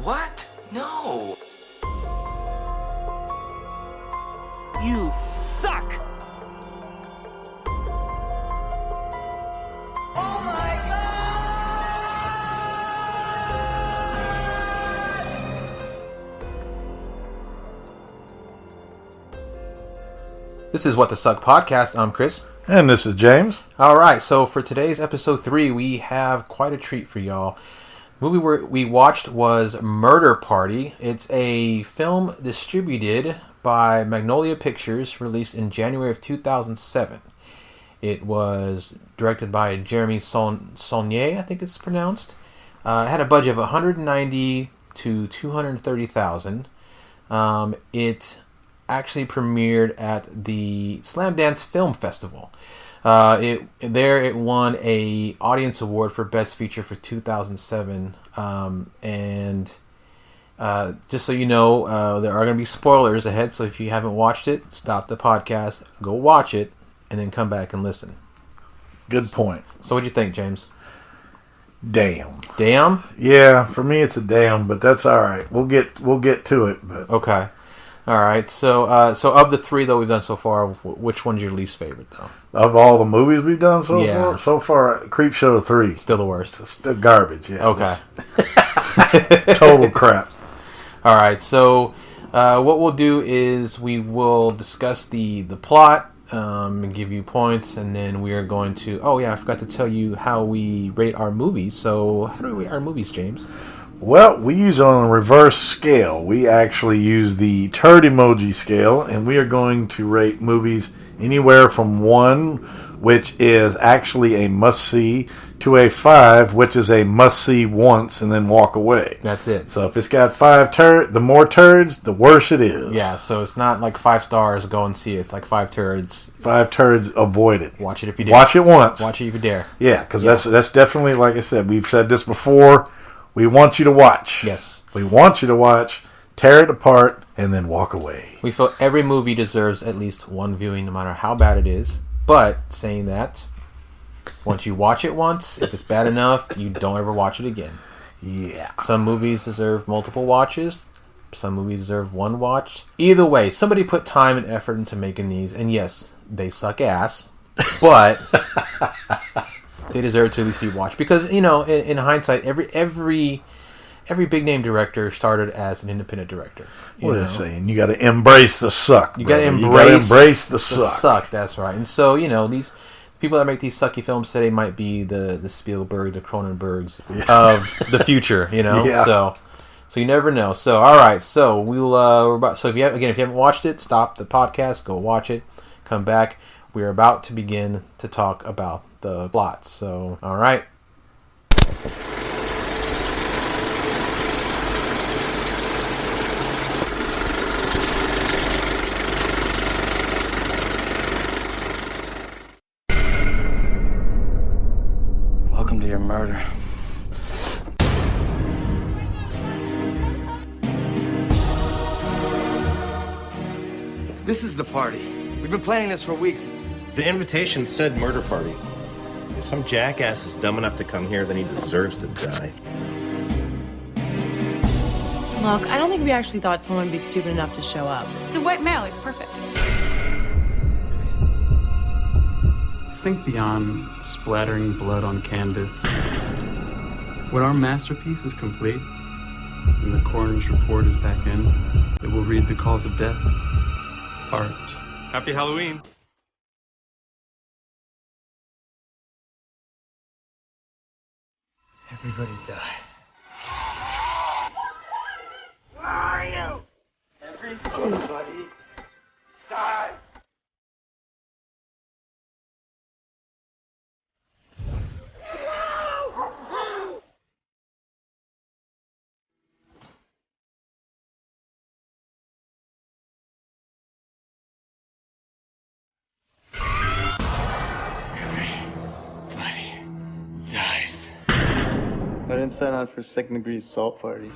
What? No. You suck! Oh my This is What the Suck Podcast. I'm Chris. And this is James. All right, so for today's episode 3, we have quite a treat for y'all. The movie we watched was Murder Party. It's a film distributed by Magnolia Pictures, released in January of 2007. It was directed by Jeremy Saulnier, I think it's pronounced. It had a budget of $190,000 to $230,000. It actually premiered at the Slamdance Film Festival. It won a audience award for Best Feature for 2007. Just so you know, there are going to be spoilers ahead. So if you haven't watched it, stop the podcast, go watch it, and then come back and listen. Good point. So what'd you think, James? Damn. Damn? Yeah, for me it's a damn, but that's all right. We'll get to it. But Okay. All right. So of the 3 that we've done so far, which one's your least favorite, though? Of all the movies we've done Yeah. so far, Creepshow 3. Still the worst. It's still garbage, yeah. Okay. Total crap. All right. So what we'll do is we will discuss the plot and give you points, and then we are going to... Oh, yeah, I forgot to tell you how we rate our movies. So how do we rate our movies, James? Well, we use on a reverse scale. We actually use the turd emoji scale, and we are going to rate movies anywhere from 1, which is actually a must-see, to a 5, which is a must-see once and then walk away. That's it. So if it's got 5 the more turds, the worse it is. Yeah, so it's not like 5 stars, go and see it. It's like 5 turds. 5 turds, avoid it. Watch it if you dare. Watch it once. Watch it if you dare. Yeah, because that's definitely, like I said, we've said this before. We want you to watch. Yes. We want you to watch, tear it apart, and then walk away. We feel every movie deserves at least 1 viewing, no matter how bad it is. But, saying that, once you watch it once, if it's bad enough, you don't ever watch it again. Yeah. Some movies deserve multiple watches. Some movies deserve 1 watch. Either way, somebody put time and effort into making these. And yes, they suck ass. But... they deserve to at least be watched because, you know, in hindsight, every big name director started as an independent director. What are they saying? You got to embrace the suck. You got to embrace the suck. That's right. And so, you know, these people that make these sucky films today might be the Spielberg, the Cronenbergs of the future. You know, Yeah. So you never know. So all right, so so if you haven't watched it, stop the podcast, go watch it, come back. We are about to begin to talk about the plot. So, all right. Welcome to your murder. This is the party. We've been planning this for weeks. The invitation said murder party. If some jackass is dumb enough to come here, then he deserves to die. Look, I don't think we actually thought someone would be stupid enough to show up. It's a white male, he's perfect. Think beyond splattering blood on canvas. When our masterpiece is complete, and the coroner's report is back in, it will read the cause of death. Art. Happy Halloween. Everybody dies. Where are you? Everybody dies. I didn't sign on for second-degree assault party.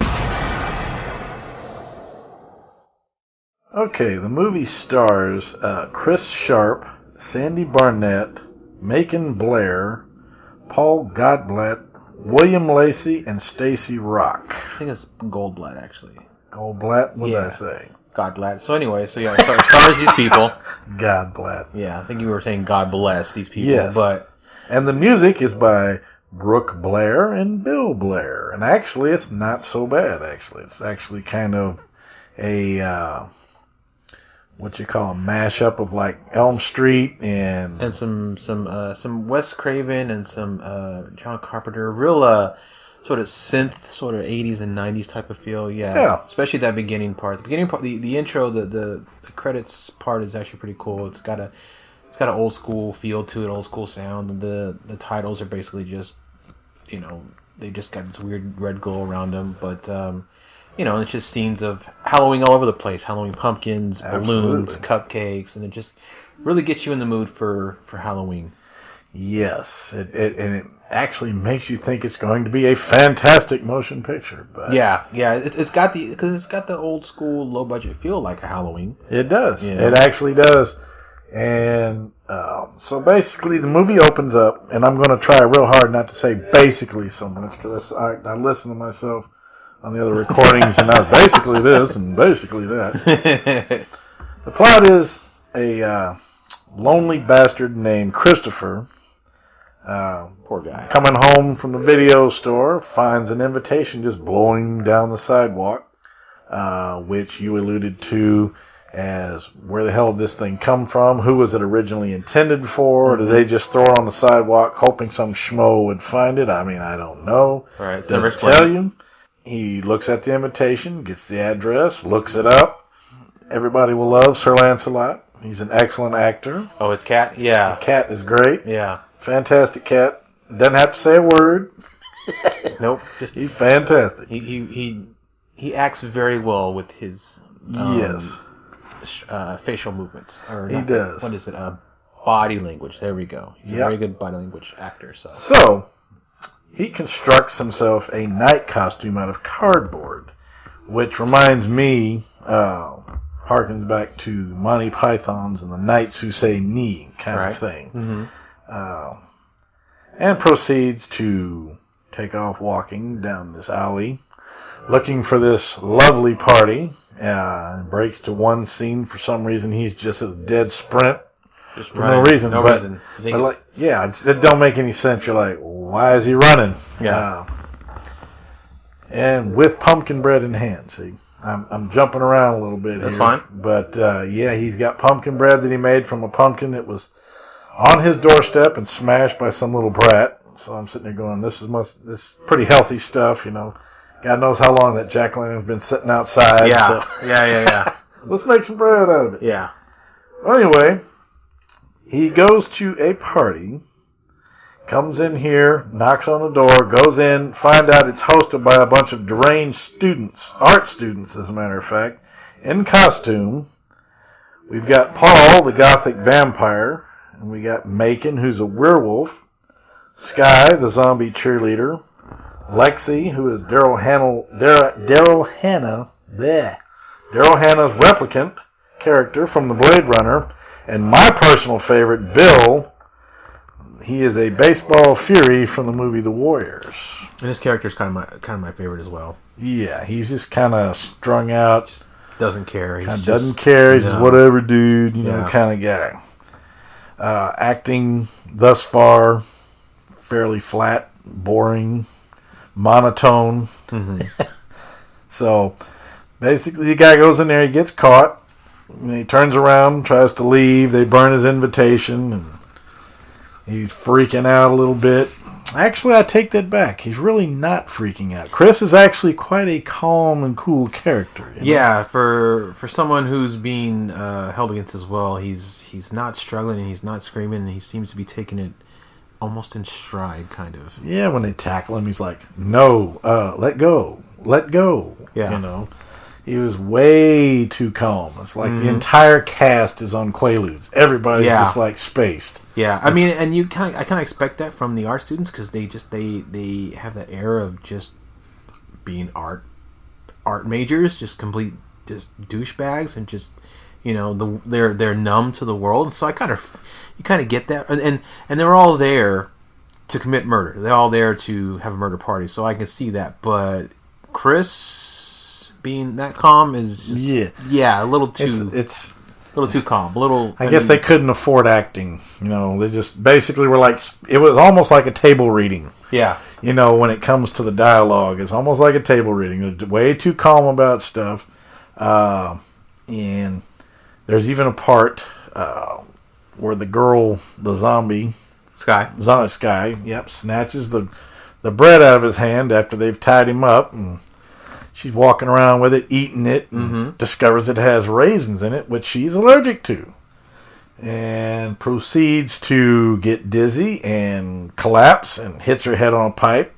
Okay, the movie stars Chris Sharp, Sandy Barnett, Macon Blair, Paul Goldblatt, William Lacey, and Stacy Rock. think it's Goldblatt, actually. Goldblatt? What did Yeah. I say? Godblatt. So anyway, so yeah, it stars these people. Godblatt. Yeah, I think you were saying God bless these people, Yes. but... And the music is by Brooke Blair and Bill Blair. And actually, it's not so bad, actually. It's actually kind of a, what you call a mashup of like Elm Street and some Wes Craven and some John Carpenter, real sort of synth, sort of 80s and 90s type of feel. Yeah. Especially that beginning part. The beginning part, the intro, the credits part is actually pretty cool. It's got an old school feel to it, old school sound. And the titles are basically just, they just got this weird red glow around them, but it's just scenes of Halloween all over the place. Halloween pumpkins, balloons, cupcakes, and it just really gets you in the mood for Halloween. Yes, it actually makes you think it's going to be a fantastic motion picture. But yeah, it's got the old school low budget feel like a Halloween. It does. It actually does. And so basically, the movie opens up, and I'm going to try real hard not to say basically so much because I listen to myself on the other recordings, and I was basically this and basically that. The plot is a lonely bastard named Christopher. Poor guy. Coming home from the video store, finds an invitation just blowing down the sidewalk, which you alluded to as where the hell did this thing come from? Who was it originally intended for? Did they just throw it on the sidewalk hoping some schmo would find it? I mean, I don't know. Right. It's Doesn't tell you. He looks at the invitation, gets the address, looks it up. Everybody will love Sir Lancelot. He's an excellent actor. Oh, his cat? Yeah. The cat is great. Yeah. Fantastic cat. Doesn't have to say a word. Nope. He's fantastic. He acts very well with his facial movements. He does. What is it? Body language. There we go. He's a very good body language actor. So he constructs himself a night costume out of cardboard, which reminds me, harkens back to Monty Python's and the Knights Who Say Ni kind of thing. Mm-hmm. And proceeds to take off walking down this alley, looking for this lovely party. Breaks to one scene. For some reason, he's just at a dead sprint. Just for no reason. But it don't make any sense. You're like, why is he running? Yeah. And with pumpkin bread in hand. See, I'm jumping around a little bit here. That's fine. But he's got pumpkin bread that he made from a pumpkin that was on his doorstep and smashed by some little brat. So I'm sitting there going, this is pretty healthy stuff, God knows how long that jack-o'-lantern's been sitting outside. Yeah. So. Yeah. Let's make some bread out of it. Yeah. Well, anyway, he goes to a party, comes in here, knocks on the door, goes in, find out it's hosted by a bunch of deranged students, art students, as a matter of fact, in costume. We've got Paul, the gothic vampire, and we got Macon, who's a werewolf, Sky, the zombie cheerleader, Lexi, who is Daryl Hannah's replicant character from the Blade Runner, and my personal favorite, Bill. He is a baseball fury from the movie The Warriors. And his character is kind of my favorite as well. Yeah, he's just kind of strung out. Just doesn't care. He's just whatever dude, kind of guy. Acting thus far fairly flat, boring, monotone. Mm-hmm. So basically the guy goes in there, he gets caught, and he turns around, tries to leave, they burn his invitation, and he's freaking out a little bit. Actually, I take that back. He's really not freaking out. Chris is actually quite a calm and cool character. Yeah, for someone who's being held against his will, he's not struggling and he's not screaming, and he seems to be taking it almost in stride, kind of. Yeah, when they tackle him, he's like, no, let go. Yeah. He was way too calm. It's like the entire cast is on Quaaludes. Everybody's just like spaced. Yeah, I mean, and I kind of expect that from the art students because they have that air of just being art majors, just complete douchebags, and just they're numb to the world. So you kind of get that, and they're all there to commit murder. They're all there to have a murder party. So I can see that, but Chris being that calm is just, a little too it's a little too calm. A little. I guess they couldn't afford acting. They just basically were like, it was almost like a table reading. Yeah. When it comes to the dialogue, it's almost like a table reading. They're way too calm about stuff. And there's even a part where the girl, the zombie, Sky, snatches the bread out of his hand after they've tied him up, and she's walking around with it, eating it, and discovers it has raisins in it, which she's allergic to, and proceeds to get dizzy and collapse and hits her head on a pipe,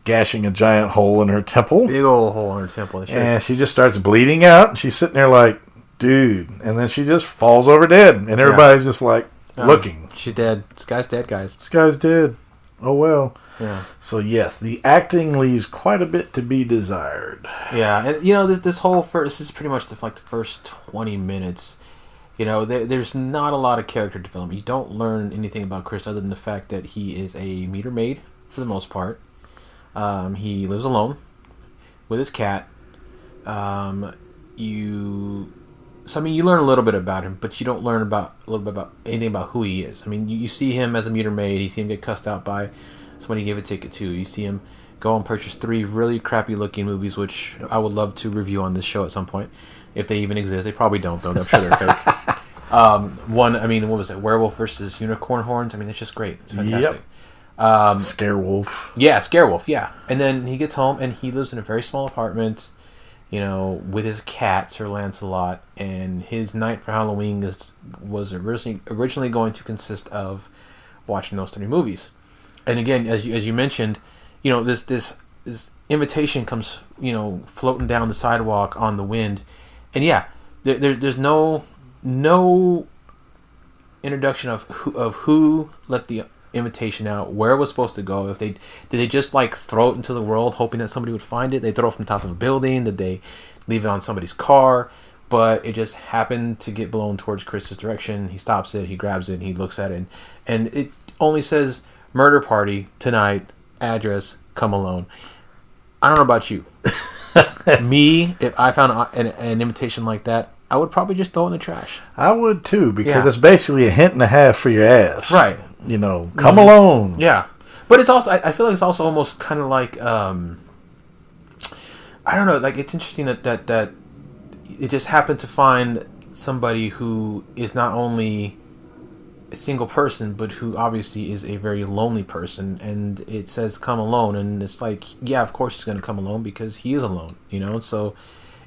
gashing a giant hole in her temple. Big old hole in her temple. And she just starts bleeding out, and she's sitting there like, dude. And then she just falls over dead, and everybody's just like looking. She's dead. This guy's dead, guys. This guy's dead. Oh, well. Yeah. So, yes, the acting leaves quite a bit to be desired. Yeah, and this whole this is pretty much the first 20 minutes. There's not a lot of character development. You don't learn anything about Chris other than the fact that he is a meter maid for the most part. He lives alone with his cat. You learn a little bit about him, but you don't learn about anything about who he is. You see him as a meter maid. You see him get cussed out by somebody he gave a ticket to. You see him go and purchase 3 really crappy looking movies, which I would love to review on this show at some point, if they even exist. They probably don't, though. I'm sure they're fake. What was it? Werewolf versus Unicorn Horns. It's just great. It's fantastic. Yep. Scarewolf. Yeah, Scarewolf. Yeah, and then he gets home and he lives in a very small apartment. With his cat, Sir Lancelot, and his night for Halloween was originally going to consist of watching those 3 movies. And again, as you mentioned, this invitation comes, floating down the sidewalk on the wind, and there's no introduction of who let the invitation out, where it was supposed to go. Did they just throw it into the world hoping that somebody would find it? They throw it from the top of a building. Did they leave it on somebody's car? But it just happened to get blown towards Chris's direction. He stops it, he grabs it, and he looks at it, and it only says murder party tonight, address, come alone. I don't know about you. Me, if I found an invitation like that, I would probably just throw it in the trash. I would too, because it's basically a hint and a half for your ass. Right. Come alone. Yeah. But it's also, I feel like it's also almost kind of like, I don't know, it's interesting that it just happened to find somebody who is not only a single person, but who obviously is a very lonely person, and it says come alone, and it's like, yeah, of course he's going to come alone because he is alone, so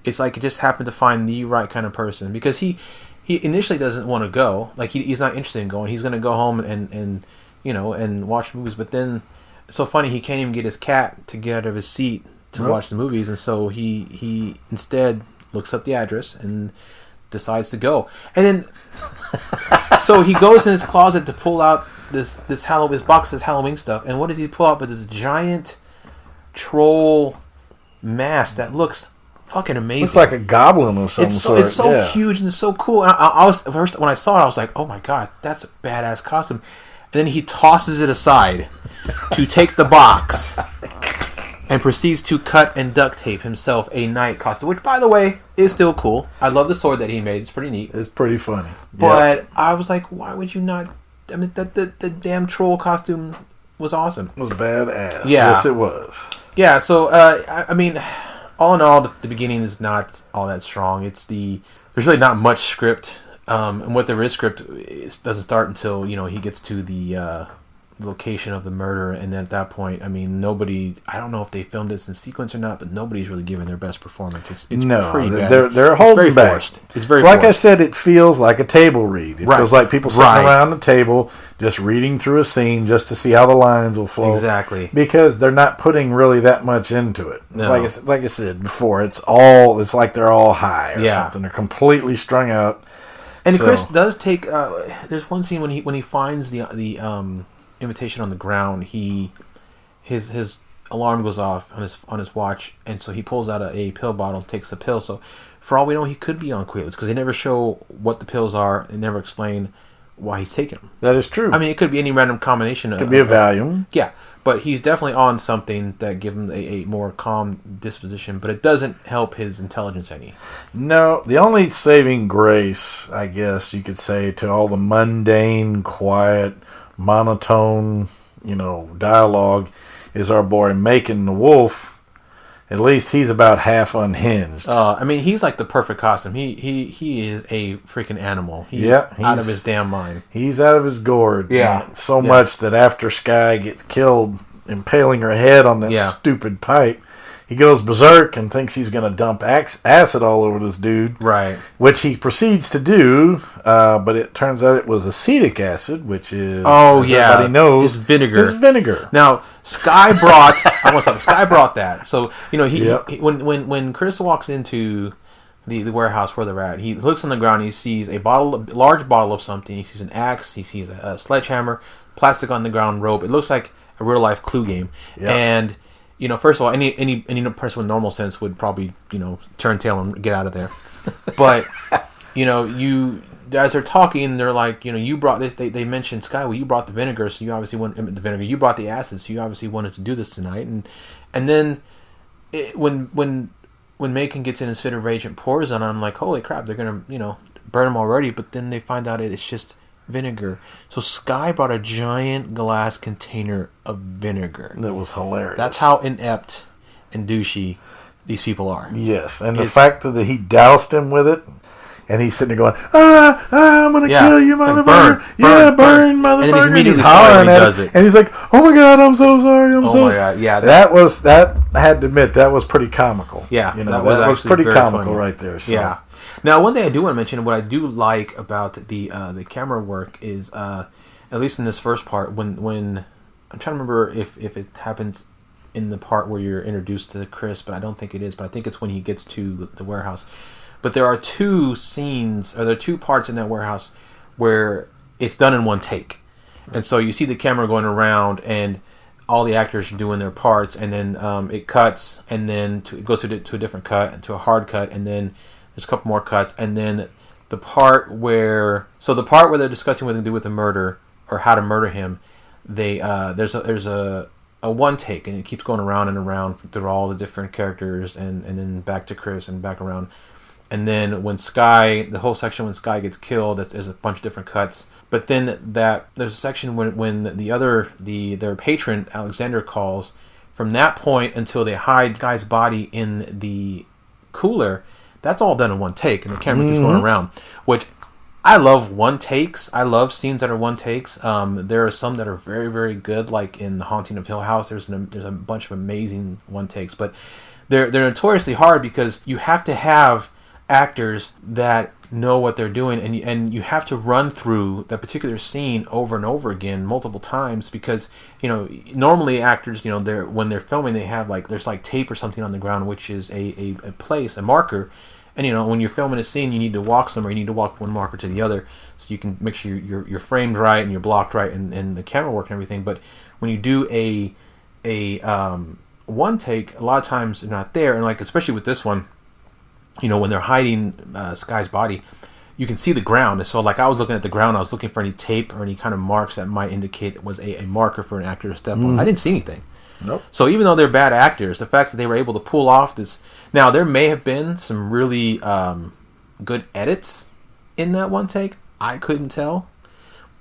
it's like it just happened to find the right kind of person, because he initially doesn't want to go. He's not interested in going. He's going to go home and watch movies. But then, it's so funny, he can't even get his cat to get out of his seat to watch the movies. And so he instead looks up the address and decides to go. And then, so he goes in his closet to pull out this box of Halloween stuff. And what does he pull out but this giant troll mask that looks fucking amazing. It's like a goblin or some sort. It's so huge and it's so cool. And I was first when I saw it, I was like, "Oh my god, that's a badass costume!" And then he tosses it aside to take the box and proceeds to cut and duct tape himself a knight costume, which, by the way, is still cool. I love the sword that he made; it's pretty neat. It's pretty funny. But I was like, "Why would you not?" The damn troll costume was awesome. It was badass. Yeah. Yes, it was. Yeah. So all in all, the beginning is not all that strong. There's really not much script, and what there is script doesn't start until he gets to the location of the murder, and then at that point, nobody. I don't know if they filmed this in sequence or not, but nobody's really giving their best performance. It's pretty bad. They're holding back. Forced. It's very like forced. I said, it feels like a table read. It feels like people sitting around the table just reading through a scene just to see how the lines will flow. Exactly. Because they're not putting really that much into it. No. Like I said before, it's like they're all high or something. They're completely strung out. And Chris does take. There's one scene when he finds the invitation on the ground. His alarm goes off on his watch, and so he pulls out a pill bottle, takes a pill. So for all we know, he could be on Quaaludes, because they never show what the pills are. They never explain why he's taking them. That is true. I mean, it could be any random combination. It could be a Valium. Yeah, but he's definitely on something that gives him a more calm disposition, but it doesn't help his intelligence any. No, the only saving grace, I guess you could say, to all the mundane, quiet, monotone, dialogue is our boy Macon the Wolf. At least he's about half unhinged. I mean, he's like the perfect costume. He is a freaking animal. He's out of his damn mind. He's out of his gourd. Yeah. So much that after Skye gets killed, impaling her head on that stupid pipe, he goes berserk and thinks he's going to dump acid all over this dude. Right. Which he proceeds to do, but it turns out it was acetic acid, which is, everybody knows, it's vinegar. It's vinegar. Now, Skye brought Skye brought that. So, he when Chris walks into the warehouse where they're at, he looks on the ground, he sees a large bottle of something, he sees an axe, he sees a sledgehammer, plastic on the ground, rope. It looks like a real life Clue game. Yep. And first of all, any person with normal sense would probably, turn tail and get out of there. But, as they're talking, they're like, you brought this. They mentioned, Skye, well, you brought the vinegar, so you obviously wanted the vinegar. You brought the acid, so you obviously wanted to do this tonight. And then when Macon gets in his fit of rage and pours on him, I'm like, holy crap, they're gonna burn him already. But then they find out it's just vinegar. So Skye brought a giant glass container of vinegar. That was hilarious. That's how inept and douchey these people are. Yes, and the fact that he doused him with it, and he's sitting there going, I'm going to kill you, motherfucker. Burn, motherfucker. And then he's immediately hollering at does it. And he's like, oh my God, I'm so sorry. I'm so sorry. God, yeah. That, I had to admit, that was pretty comical. Yeah, that was pretty comical funny. Right there. So. Yeah. Now, one thing I do want to mention, what I do like about the camera work is, at least in this first part, when I'm trying to remember if it happens in the part where you're introduced to Chris, but I don't think it is. But I think it's when he gets to the warehouse. But there are two parts in that warehouse where it's done in one take, and so you see the camera going around and all the actors are doing their parts, and then it cuts, and then it goes to a different cut, and to a hard cut, and then there's a couple more cuts, and then the part where they're discussing what to do with the murder or how to murder him, there's a one take, and it keeps going around and around through all the different characters, and then back to Chris and back around. And then when the whole section when Skye gets killed, there's a bunch of different cuts. But then there's a section when their patron Alexander calls. From that point until they hide Skye's body in the cooler, that's all done in one take, and the camera keeps going around. Which I love one takes. I love scenes that are one takes. There are some that are very, very good, like in The Haunting of Hill House. There's a bunch of amazing one takes, but they're notoriously hard because you have to have actors that know what they're doing, and you have to run through that particular scene over and over again multiple times because normally actors when they're filming they have there's tape or something on the ground which is a place, a marker, and when you're filming a scene you need to walk somewhere, you need to walk from one marker to the other so you can make sure you're framed right and you're blocked right and the camera work and everything. But when you do a one take, a lot of times they're not there, and especially with this one, when they're hiding Skye's body, you can see the ground. And so, I was looking at the ground, I was looking for any tape or any kind of marks that might indicate it was a marker for an actor to step on. I didn't see anything. Nope. So even though they're bad actors, the fact that they were able to pull off this... Now, there may have been some really good edits in that one take. I couldn't tell.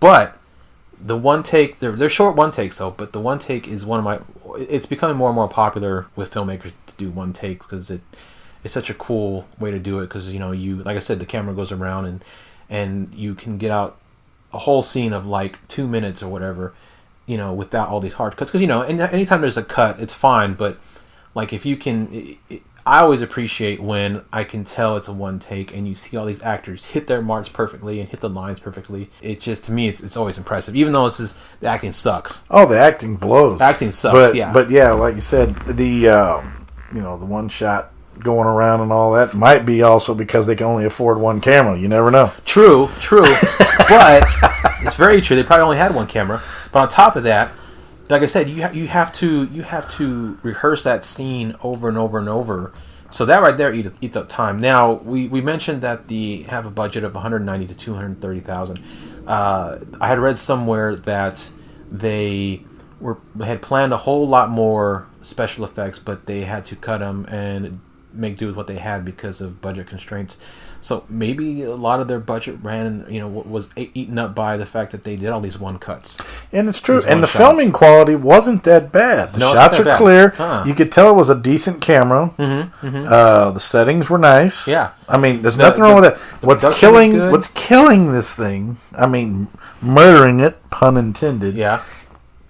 But the one take... They're short one takes, though, but the one take is one of my... It's becoming more and more popular with filmmakers to do one takes because it's such a cool way to do it because you like I said, the camera goes around and you can get out a whole scene of 2 minutes or whatever, without all these hard cuts. Because and anytime there's a cut, it's fine. But if you can, I always appreciate when I can tell it's a one take and you see all these actors hit their marks perfectly and hit the lines perfectly. It just, to me, it's always impressive. Even though the acting sucks. Oh, the acting blows. Acting sucks. Yeah. But yeah, like you said, the the one shot going around and all that might be also because they can only afford one camera. You never know. True. But it's very true. They probably only had one camera. But on top of that, like I said, you have to rehearse that scene over and over and over So that right there eats up time. Now we mentioned that they have a budget of 190 to 230,000. I had read somewhere that they had planned a whole lot more special effects, but they had to cut them and make do with what they had because of budget constraints. So maybe a lot of their budget was eaten up by the fact that they did all these one cuts. And it's true. And the filming quality wasn't that bad. The shots are clear. You could tell it was a decent camera. The settings were nice. Yeah. I mean, there's nothing wrong with that. What's killing this thing, I mean, murdering it, pun intended,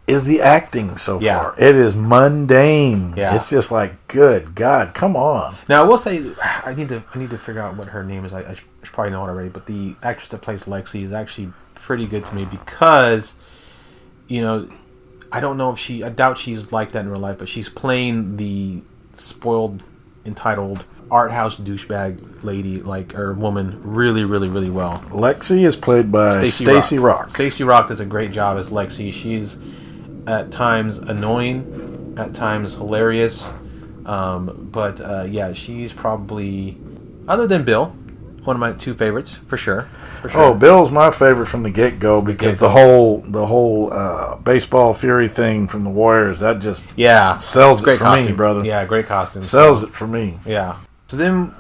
is the acting so far. It is mundane. Yeah. It's just like, good God, come on. Now, I will say, I need to figure out what her name is. I should probably know it already, but the actress that plays Lexi is actually pretty good to me because, I don't know if I doubt she's like that in real life, but she's playing the spoiled, entitled art house douchebag lady, or woman, really, really, really well. Lexi is played by Stacey Rock. Stacey Rock does a great job as Lexi. She's at times annoying, at times hilarious, but she's probably, other than Bill, one of my two favorites for sure. Oh, Bill's my favorite from the get-go because the whole baseball fury thing from the Warriors, that just sells it for me, brother. Yeah, great costume. Sells it for me. Yeah. So then,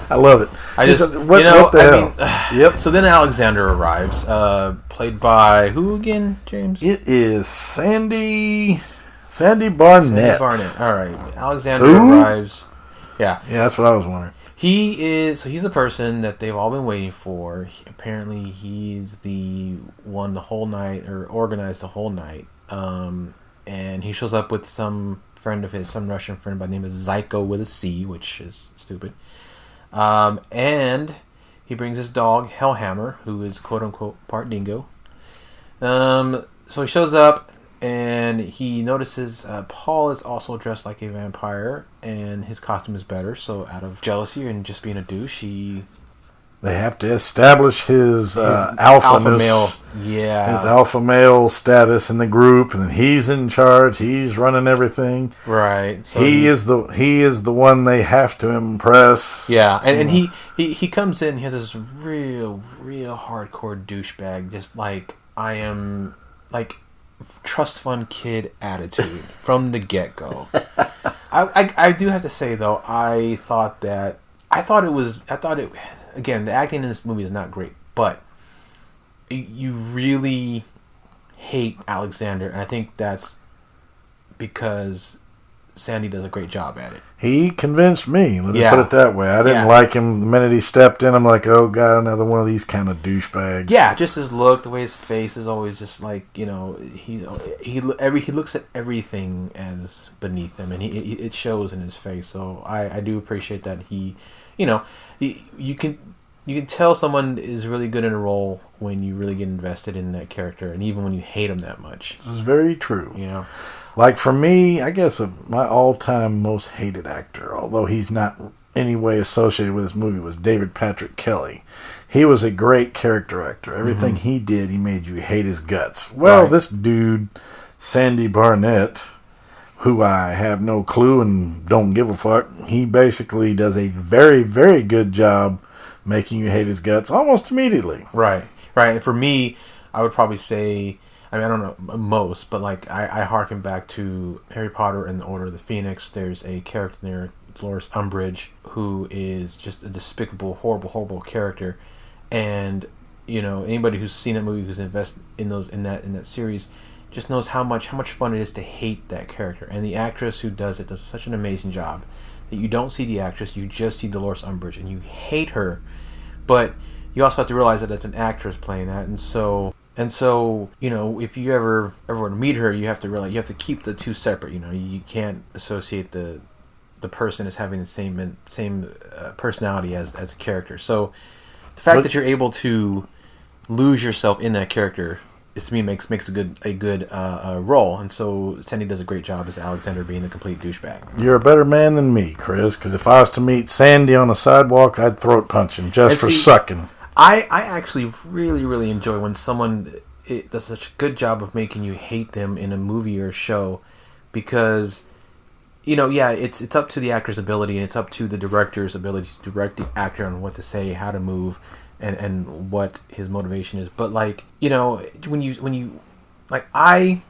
I love it. What the hell? Yep. So then Alexander arrives, played by who again, James? It is Sandy Barnett. Sandy Barnett. All right. Alexander arrives. Yeah. Yeah, that's what I was wondering. He's the person that they've all been waiting for. Apparently, he's the one the whole night, or organized the whole night. And he shows up with some friend of his, some Russian friend by the name of Zyko with a C, which is stupid. And he brings his dog, Hellhammer, who is quote-unquote part dingo. So he shows up, and he notices Paul is also dressed like a vampire, and his costume is better, so out of jealousy and just being a douche, they have to establish his alpha male. Yeah. His alpha male status in the group, and then he's in charge. He's running everything. Right. So he is the one they have to impress. Yeah, and he comes in. He has this real hardcore douchebag, just like I am, like trust fund kid attitude from the get go. I do have to say though, I thought it. Again, the acting in this movie is not great, but you really hate Alexander, and I think that's because Sandy does a great job at it. He convinced me. Let me put it that way. I didn't like him the minute he stepped in. I'm like, oh god, another one of these kind of douchebags. Yeah, just his look, the way his face is always just like, he looks at everything as beneath him, and it shows in his face. So I do appreciate that he. You can tell someone is really good in a role when you really get invested in that character, and even when you hate them that much. This is very true. Like for me, I guess my all-time most hated actor, although he's not any way associated with this movie, was David Patrick Kelly. He was a great character actor. Everything he did, he made you hate his guts. Well, this dude, Sandy Barnett, who I have no clue and don't give a fuck, he basically does a very, very good job making you hate his guts almost immediately. Right. For me, I would probably say, I don't know most, but like I harken back to Harry Potter and the Order of the Phoenix. There's a character there, Dolores Umbridge, who is just a despicable, horrible character. And, anybody who's seen that movie, who's invested in that series, just knows how much fun it is to hate that character. And the actress who does it does such an amazing job that you don't see the actress, you just see Dolores Umbridge, and you hate her. But you also have to realize that it's an actress playing that, and so if you ever were to meet her, you have to realize you have to keep the two separate. You can't associate the person as having the same personality as a character. So the fact that you're able to lose yourself in that character, to me makes a good role, and so Sandy does a great job as Alexander being a complete douchebag. You're a better man than me, Chris, because if I was to meet Sandy on the sidewalk, I'd throat punch him just for sucking. I actually really, really enjoy when someone does such a good job of making you hate them in a movie or a show, because yeah, it's up to the actor's ability, and it's up to the director's ability to direct the actor on what to say, how to move, and what his motivation is. But like, when you like, I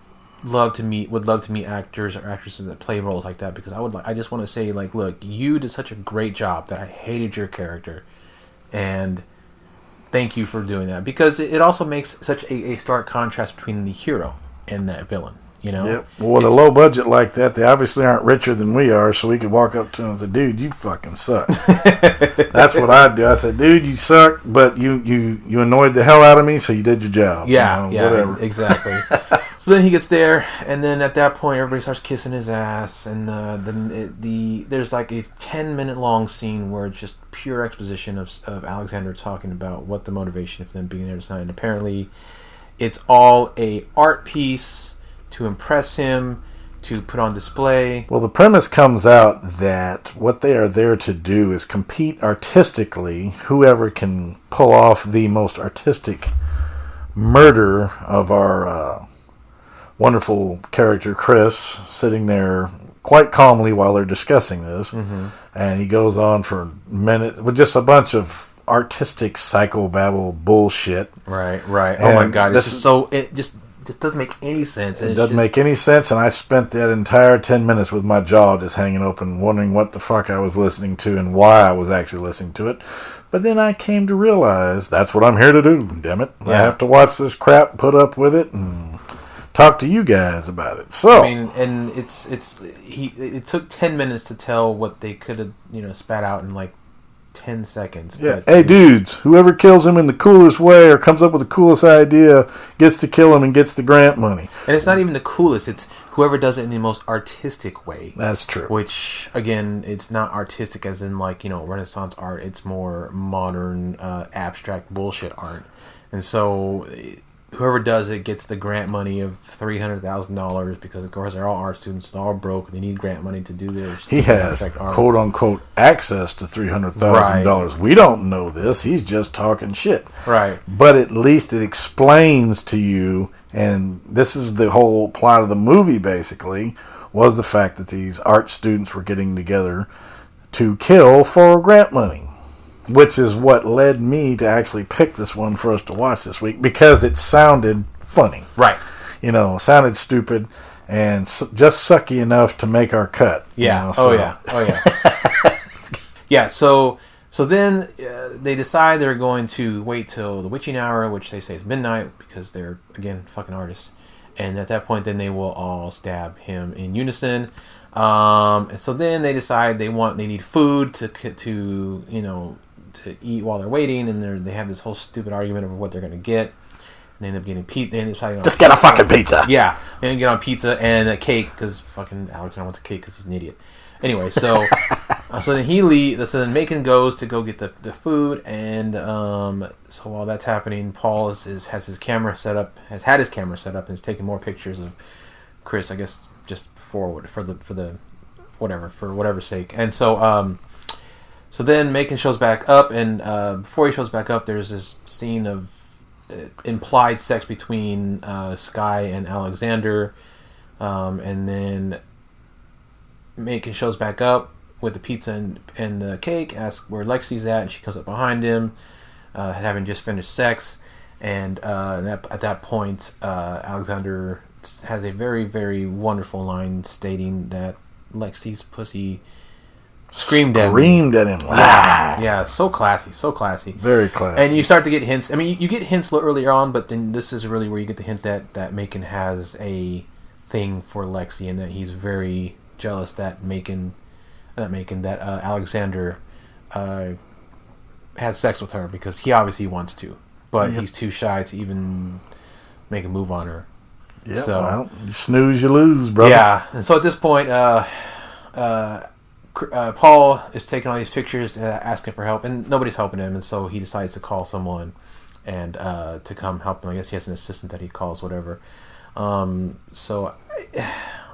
would love to meet actors or actresses that play roles like that, because I just want to say, like, look, you did such a great job that I hated your character, and thank you for doing that, because it also makes such a stark contrast between the hero and that villain. Yep. Well, with a low budget like that, they obviously aren't richer than we are, so we could walk up to him and say, dude, you fucking suck. That's what I'd do. I said, dude, you suck, but you annoyed the hell out of me, so you did your job. Yeah, whatever. Exactly. So then he gets there, and then at that point, everybody starts kissing his ass, and there's like a 10-minute long scene where it's just pure exposition of Alexander talking about what the motivation of them being there tonight. And apparently, it's all a art piece to impress him, to put on display. Well, the premise comes out that what they are there to do is compete artistically. Whoever can pull off the most artistic murder of our wonderful character, Chris, sitting there quite calmly while they're discussing this. Mm-hmm. And he goes on for minutes with just a bunch of artistic psychobabble bullshit. Right. Oh my God. It doesn't make any sense. It doesn't make any sense, and I spent that entire 10 minutes with my jaw just hanging open, wondering what the fuck I was listening to and why I was actually listening to it. But then I came to realize that's what I'm here to do, damn it. Yeah. I have to watch this crap, put up with it, and talk to you guys about it. So, I mean, and it took 10 minutes to tell what they could have, spat out in like 10 seconds. Yeah. Hey, dudes, whoever kills him in the coolest way or comes up with the coolest idea gets to kill him and gets the grant money. And it's not even the coolest. It's whoever does it in the most artistic way. That's true. Which, again, it's not artistic as in, like, Renaissance art. It's more modern, abstract bullshit art. And so whoever does it gets the grant money of $300,000, because of course they're all art students, they're all broke, and they need grant money to do this. He has quote unquote access to $300,000. Right. We don't know this. He's just talking shit. Right. But at least it explains to you, and this is the whole plot of the movie basically, was the fact that these art students were getting together to kill for grant money. Which is what led me to actually pick this one for us to watch this week, because it sounded funny. Right. Sounded stupid and just sucky enough to make our cut. Yeah. Oh, yeah. Yeah, so then they decide they're going to wait till the witching hour, which they say is midnight, because they're, again, fucking artists. And at that point, then they will all stab him in unison. And so then they decide they need food to eat while they're waiting, and they have this whole stupid argument over what they're going to get. And they end up getting pizza. They end up deciding just get a fucking pizza. Yeah, and get on pizza and a cake, because fucking Alexander wants a cake because he's an idiot. Anyway, so so then he leaves. So then Macon goes to go get the food, and so while that's happening, Paul has his camera set up, and is taking more pictures of Chris, I guess, just for whatever's sake. And so so then Macon shows back up, and before he shows back up, there's this scene of implied sex between Sky and Alexander, and then Macon shows back up with the pizza and the cake, asks where Lexi's at, and she comes up behind him, having just finished sex, and at that point, Alexander has a very, very wonderful line stating that Lexi's pussy screamed at him. Yeah, so classy. Very classy. And you start to get hints. I mean, you get hints earlier on, but then this is really where you get the hint that Macon has a thing for Lexi, and that he's very jealous that Alexander had sex with her, because he obviously wants to, but he's too shy to even make a move on her. Yeah, so, well, you snooze, you lose, brother. Yeah, and so at this point, Paul is taking all these pictures, asking for help, and nobody's helping him, and so he decides to call someone and to come help him. I guess he has an assistant that he calls, whatever. So,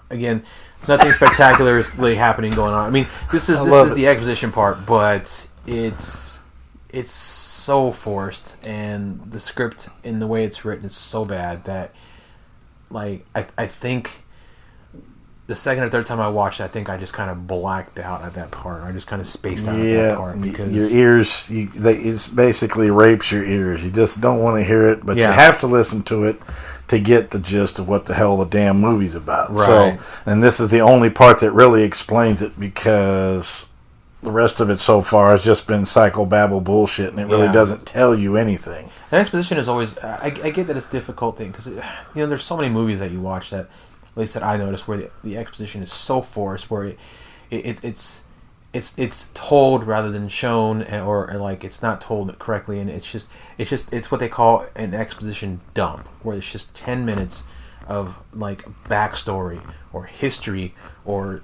again, nothing spectacular is really happening going on. I mean, this is the exposition part, but it's so forced, and the script in the way it's written is so bad that, like, I think the second or third time I watched it, I think I just kind of blacked out at that part. I just kind of spaced out at that part because your ears, it basically rapes your ears. You just don't want to hear it, but you have to listen to it to get the gist of what the hell the damn movie's about. Right. So, and this is the only part that really explains it, because the rest of it so far has just been psychobabble bullshit, and it really doesn't tell you anything. And exposition is always, I get that it's a difficult thing, because there's so many movies that you watch that, at least that I noticed, where the exposition is so forced, where it's told rather than shown, or like it's not told correctly, and it's what they call an exposition dump, where it's just 10 minutes of like backstory or history or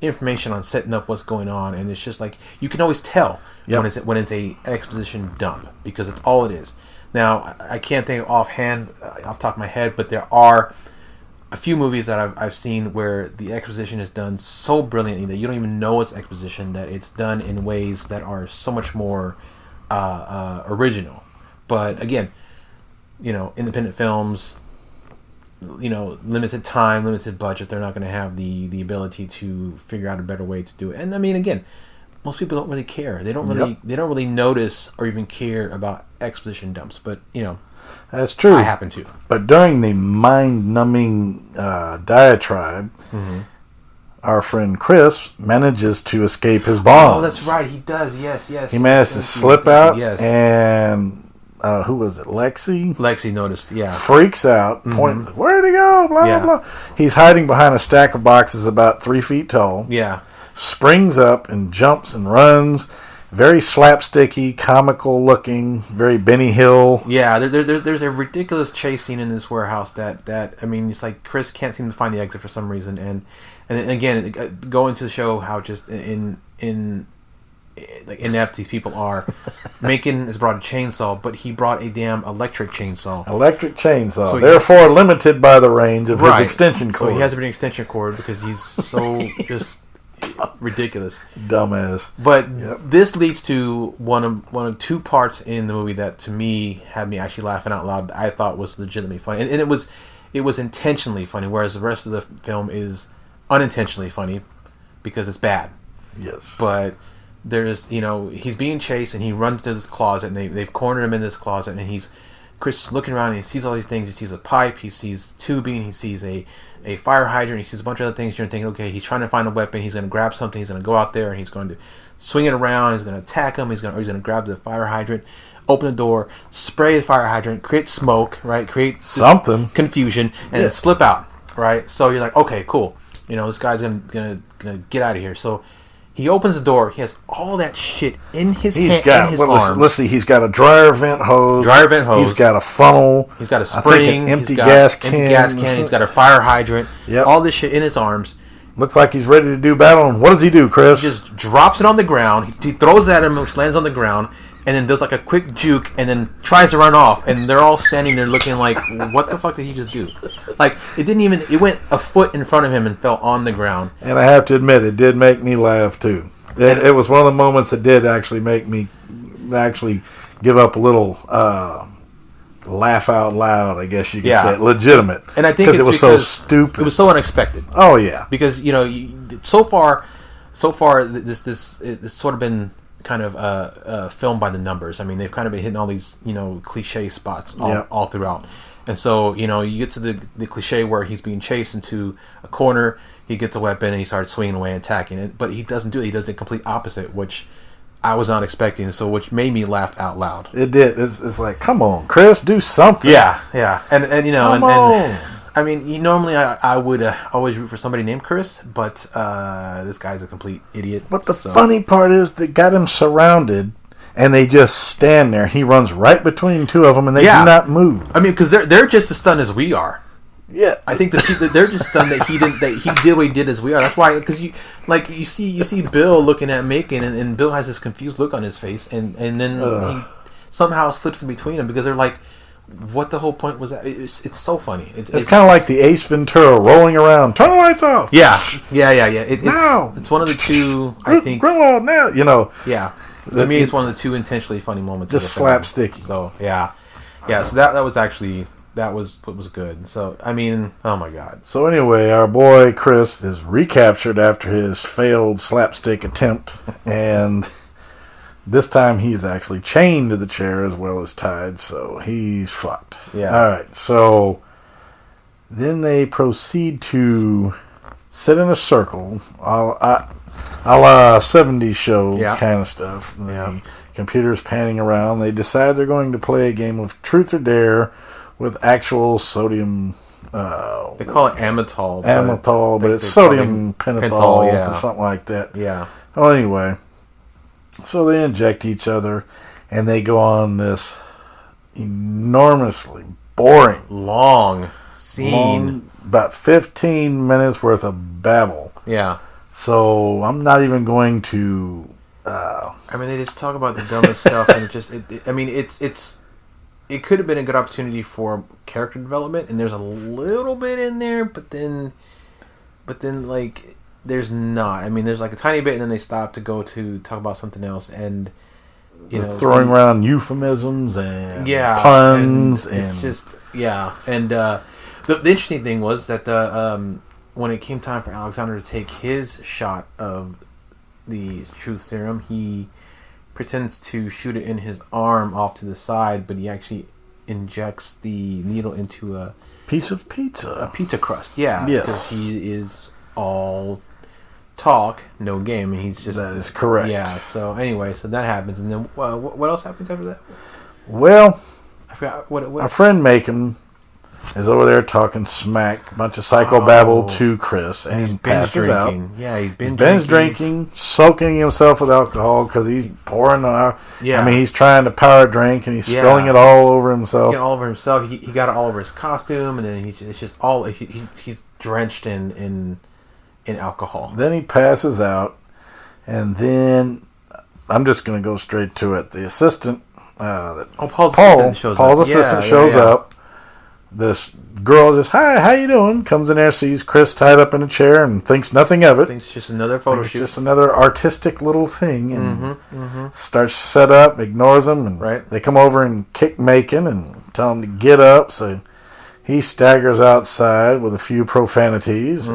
information on setting up what's going on, and it's just like you can always tell when it's a exposition dump, because it's all it is. Now I can't think off the top of my head, but there are a few movies that I've seen where the exposition is done so brilliantly that you don't even know it's exposition, that it's done in ways that are so much more original. But again, independent films, limited time, limited budget, they're not going to have the ability to figure out a better way to do it. And I mean, again, most people don't really care. They don't really notice or even care about exposition dumps. But that's true. I happen to. But during the mind-numbing diatribe, our friend Chris manages to escape his bonds. Oh, that's right. He does. Yes. He managed to slip out, and who was it? Lexi noticed. Yeah. Freaks out. Pointing, where'd he go? Blah blah blah. He's hiding behind a stack of boxes about 3 feet tall. Yeah. Springs up and jumps and runs. Very slapsticky, comical looking, very Benny Hill. Yeah, there's a ridiculous chase scene in this warehouse that I mean, it's like Chris can't seem to find the exit for some reason, and again, going to show how just like inept these people are. Macon has brought a chainsaw, but he brought a damn electric chainsaw. So therefore limited by the range of his extension cord. So he has a big extension cord because he's so just ridiculous, dumbass. But this leads to one of two parts in the movie that to me had me actually laughing out loud. I thought was legitimately funny, and it was intentionally funny, whereas the rest of the film is unintentionally funny because it's bad. Yes, but there's he's being chased and he runs to this closet, and they've cornered him in this closet, and Chris is looking around and he sees all these things. He sees a pipe, he sees tubing, he sees a fire hydrant, he sees a bunch of other things. You're thinking, okay, he's trying to find a weapon, he's going to grab something, he's going to go out there and he's going to swing it around, he's going to attack him, he's going to grab the fire hydrant, open the door, spray the fire hydrant, create smoke, right, create something, confusion, and then slip out, right? So you're like, okay, cool, this guy's gonna get out of here. So he opens the door. He has all that shit in his hand, in his arms. Let's see. He's got a dryer vent hose. He's got a funnel. He's got a spring. An empty gas can. He's got a fire hydrant. Yep. All this shit in his arms. Looks like he's ready to do battle. And what does he do, Chris? He just drops it on the ground. He throws it at him, which lands on the ground, and then does like a quick juke, and then tries to run off. And they're all standing there looking like, what the fuck did he just do? Like, it went a foot in front of him and fell on the ground. And I have to admit, it did make me laugh, too. It was one of the moments that did actually make me give up a little laugh out loud, I guess you could say. Legitimate. And I think it was so stupid. It was so unexpected. Oh, yeah. Because, so far, this it's sort of been kind of filmed by the numbers. I mean, they've kind of been hitting all these, cliche spots all throughout. And so, you get to the cliche where he's being chased into a corner, he gets a weapon, and he starts swinging away and attacking it. But he doesn't do it. He does the complete opposite, which I was not expecting, so which made me laugh out loud. It did. It's like, come on, Chris, do something. Yeah. And come on. I mean, normally I would always root for somebody named Chris, but this guy's a complete idiot. But the funny part is they got him surrounded, and they just stand there. He runs right between two of them, and they do not move. I mean, because they're just as stunned as we are. Yeah, I think they're just stunned that he did what he did as we are. That's why, because you see Bill looking at Macon, and Bill has this confused look on his face, and then he somehow slips in between them because they're like, what the whole point was that? It's so funny. It's kind of like the Ace Ventura rolling around. Turn the lights off. Yeah. Now it's one of the two. I think. Grandma, now Yeah. To me, it's one of the two intentionally funny moments. Just slapsticky. So yeah. So that was actually that was what was good. So I mean, oh my god. So anyway, our boy Chris is recaptured after his failed slapstick attempt, and this time he's actually chained to the chair as well as tied, so he's fucked. Yeah. All right, so then they proceed to sit in a circle, a la 70s show kind of stuff. The computer's panning around. They decide they're going to play a game of truth or dare with actual sodium. They call it amytal. But it's sodium pentothal or something like that. Yeah. Well, anyway, so they inject each other, and they go on this enormously boring, long scene, about 15 minutes worth of babble. Yeah. So I'm not even going to. I mean, they just talk about the dumbest stuff, and it could have been a good opportunity for character development, and there's a little bit in there, but then like there's not. I mean, there's like a tiny bit, and then they stop to go to talk about something else, and throwing around euphemisms and puns, and it's just and the interesting thing was that when it came time for Alexander to take his shot of the truth serum, he pretends to shoot it in his arm off to the side, but he actually injects the needle into a piece of pizza. A pizza crust, yeah. Yes. Because he is all talk, no game. And he's just... That is correct. Yeah, so anyway, so that happens. And then what else happens after that? Well, I forgot what our friend Macon is over there talking smack, a bunch of psychobabble to Chris, and he's binge drinking. Yeah, he's binge drinking, soaking himself with alcohol because he's pouring it. Yeah, I mean, he's trying to power drink, and he's spilling it all over himself. He got it all over his costume, and then it's just all he's drenched in alcohol. Then he passes out, and then I'm just going to go straight to it. The assistant, Paul's assistant shows up. This girl just, hi, how you doing? Comes in there, sees Chris tied up in a chair, and thinks nothing of it. Thinks it's just another photo shoot. Just another artistic little thing, and starts to set up, ignores them, and they come over and kick Macon and tell him to get up. So he staggers outside with a few profanities.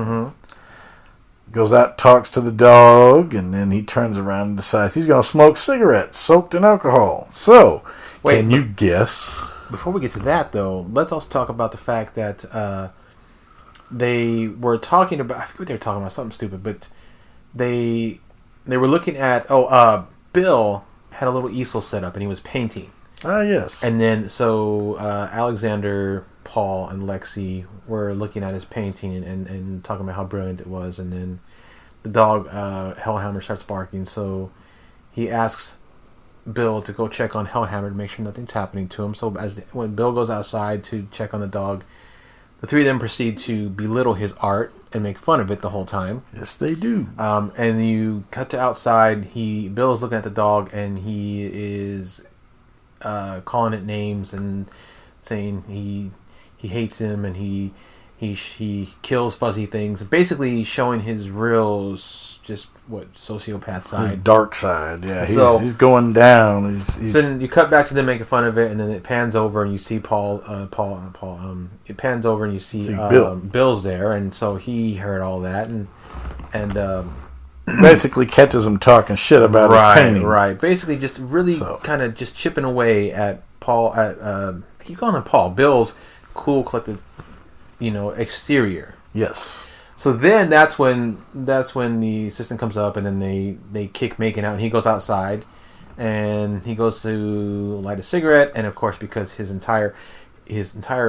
Goes out, talks to the dog, and then he turns around and decides he's going to smoke cigarettes soaked in alcohol. So, can you guess? Before we get to that, though, let's also talk about the fact that they were talking about... I forget what they were talking about, something stupid, but they were looking at... Bill had a little easel set up, and he was painting. Ah, yes. And then, so Alexander, Paul, and Lexi were looking at his painting and talking about how brilliant it was, and then the dog, Hellhammer, starts barking, so he asks Bill to go check on Hellhammer to make sure nothing's happening to him. So when Bill goes outside to check on the dog, the three of them proceed to belittle his art and make fun of it the whole time. Yes, they do. And you cut to outside. Bill is looking at the dog, and he is calling it names and saying he hates him, and he kills fuzzy things. Basically, showing his real sociopath side, his dark side. Yeah, he's going down. So then you cut back to them making fun of it, and then it pans over, and you see Paul. It pans over, and you see Bill. Bill's there, and so he heard all that, and basically catches him talking shit about his painting. Right. Basically, just really kind of just chipping away at Paul. I keep calling him Paul. Bill's cool, collected, exterior. Yes. So then that's when the assistant comes up, and then they kick Macon out, and he goes outside, and he goes to light a cigarette, and of course, because his entire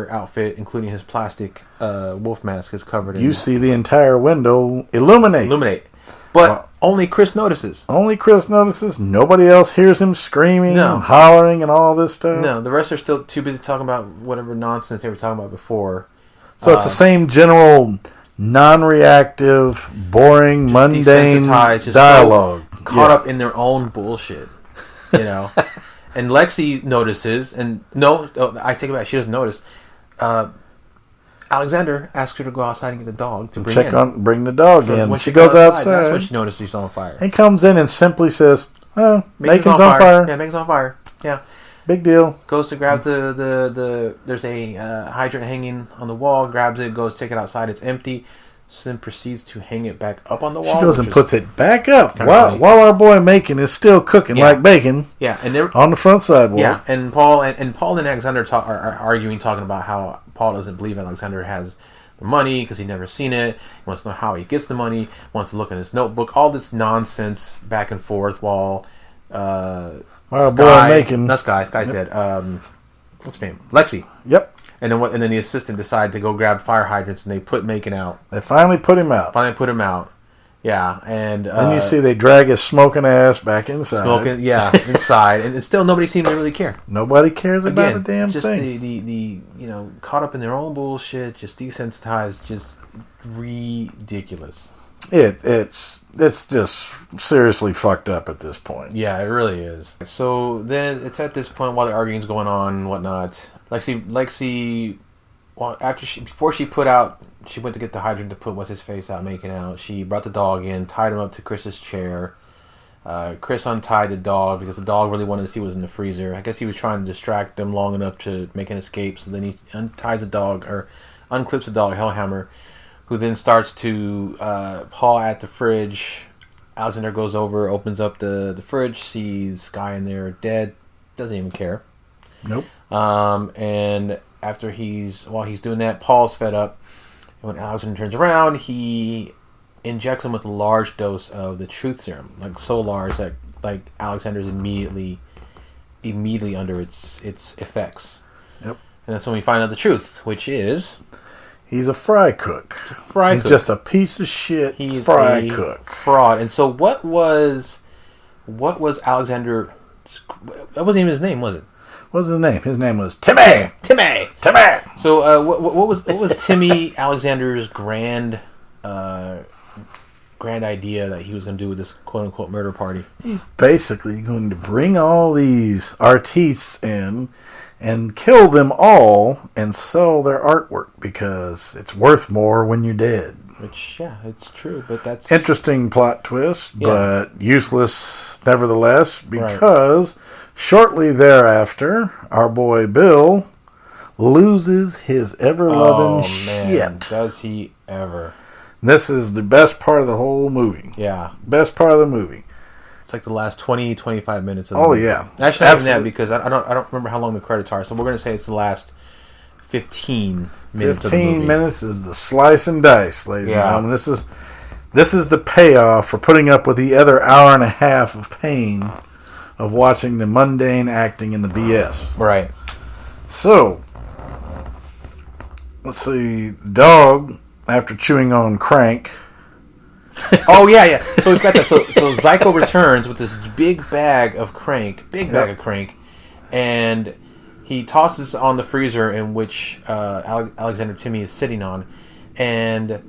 outfit, including his plastic wolf mask, is covered in... You see the entire window illuminate. But only Chris notices. Nobody else hears him screaming and hollering and all this stuff. No, the rest are still too busy talking about whatever nonsense they were talking about before. So it's the same general non-reactive, boring, mundane dialogue. So caught up in their own bullshit, And Lexi notices, and I take it back. She doesn't notice. Alexander asks her to go outside and get the dog to bring the dog in. When she goes outside, that's when she notices he's on fire. He comes in and simply says, "Macon's on fire." Yeah, Macon's on fire. Yeah. Big deal. Goes to grab the there's a hydrant hanging on the wall, grabs it, goes to take it outside, it's empty, so then proceeds to hang it back up on the wall. She goes and puts it back up while our boy Macon is still cooking like bacon. Yeah, and they're on the front sidewalk. Yeah, and Paul and Alexander are arguing, talking about how Paul doesn't believe Alexander has the money because he's never seen it. He wants to know how he gets the money. Wants to look in his notebook. All this nonsense back and forth while boy Macon. Not Sky's dead. What's her name? Lexi. Yep. And then the assistant decided to go grab fire hydrants, and they put Macon out. They finally put him out. Yeah, and then you see they drag his smoking ass back inside. Inside, and still nobody seemed to really care. Nobody cares about a damn just thing. The caught up in their own bullshit, just desensitized, just ridiculous. It's just seriously fucked up at this point. Yeah, it really is. So then it's at this point while the arguing's going on and whatnot. Lexi, well, before she went to get the hydrant to put what's his face out, making out. She brought the dog in, tied him up to Chris's chair. Chris untied the dog because the dog really wanted to see what was in the freezer. I guess he was trying to distract them long enough to make an escape. So then he unties the dog, or unclips the dog, Hellhammer, who then starts to paw at the fridge. Alexander goes over, opens up the fridge, sees Guy in there dead, doesn't even care. Nope. And while he's doing that, Paul's fed up. And when Alexander turns around, he injects him with a large dose of the truth serum, like so large that Alexander's immediately under its effects. Yep. And that's when we find out the truth, which is he's a fry cook. He's just a piece of shit. He's fry cook, fraud. And so what was Alexander? That wasn't even his name, was it? What was his name? His name was Timmy. So what was Timmy Alexander's grand idea that he was going to do with this quote unquote murder party? He's basically going to bring all these artistes in and kill them all and sell their artwork because it's worth more when you're dead. Which, yeah, it's true, but that's interesting plot twist, but useless nevertheless because shortly thereafter, our boy Bill loses his ever-loving shit. Does he ever? This is the best part of the whole movie. Yeah. Best part of the movie. It's like the last 20-25 minutes of the movie. Yeah. Actually, not even that, because I don't remember how long the credits are, so we're going to say it's the last 15 minutes of the movie. 15 minutes is the slice and dice, ladies and gentlemen. This is the payoff for putting up with the other hour and a half of pain of watching the mundane acting in the BS. Right. So, let's see. The dog, after chewing on Crank. Oh, yeah. So we've got that. So Zyko returns with this big bag of Crank. And he tosses on the freezer in which Alexander Timmy is sitting on. And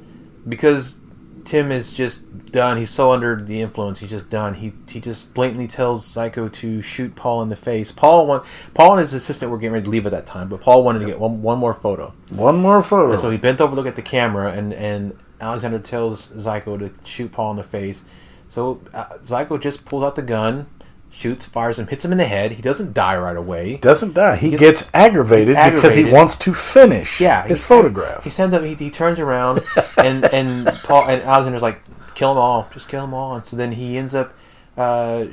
because Tim is just done, he's so under the influence, he's just done. He just blatantly tells Zyko to shoot Paul in the face. Paul and his assistant were getting ready to leave at that time, but Paul wanted to get one more photo. One more photo. And so he bent over to look at the camera, and Alexander tells Zyko to shoot Paul in the face. So Zyko just pulls out the gun, shoots, fires him, hits him in the head. He doesn't die right away. Doesn't die. He gets aggravated because he wants to finish his photograph. He sends up. He turns around, and Paul and Alexander's like, "Kill them all! Just kill them all!" And so then he ends up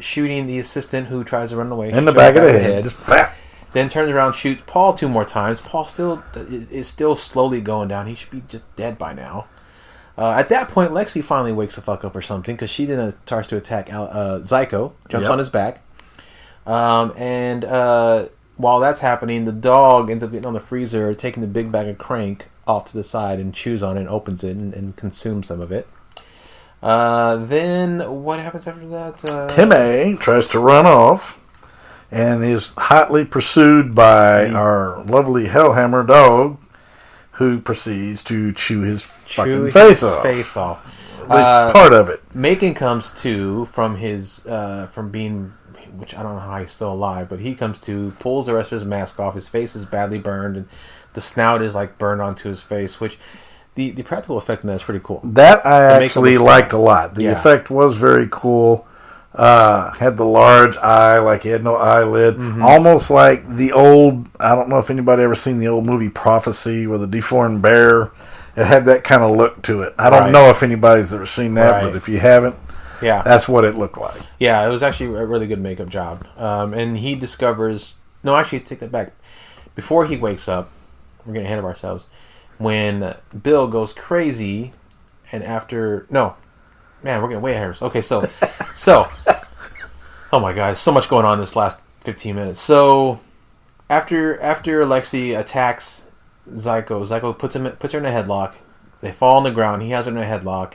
shooting the assistant who tries to run away in the back of the head. Just bam. Then turns around, shoots Paul 2 more times. Paul is still slowly going down. He should be just dead by now. At that point, Lexi finally wakes the fuck up or something because she then starts to attack Zyko, jumps on his back. And while that's happening, the dog ends up getting on the freezer, taking the big bag of Crank off to the side and chews on it and opens it and consumes some of it. Then what happens after that? Timmy tries to run off and is hotly pursued by our lovely Hellhammer dog, who proceeds to chew his fucking face off. At least part of it. Macon comes to from his from being, which I don't know how he's still alive, but he comes to, pulls the rest of his mask off. His face is badly burned, and the snout is like burned onto his face, which the practical effect in that is pretty cool. That I actually liked a lot. The effect was very cool. Had the large eye, like he had no eyelid. Almost like the old, I don't know if anybody ever seen the old movie Prophecy with a deformed bear. It had that kind of look to it. I don't know if anybody's ever seen that, but if you haven't, that's what it looked like. Yeah, it was actually a really good makeup job. And he discovers... No, actually, take that back. Before he wakes up, we're getting ahead of ourselves, when Bill goes crazy, and after... No. Man, we're getting way ahead of ourselves. Okay, so... Oh my god, so much going on in this last 15 minutes. So, after Lexi attacks Zyko puts her in a headlock. They fall on the ground. He has her in a headlock.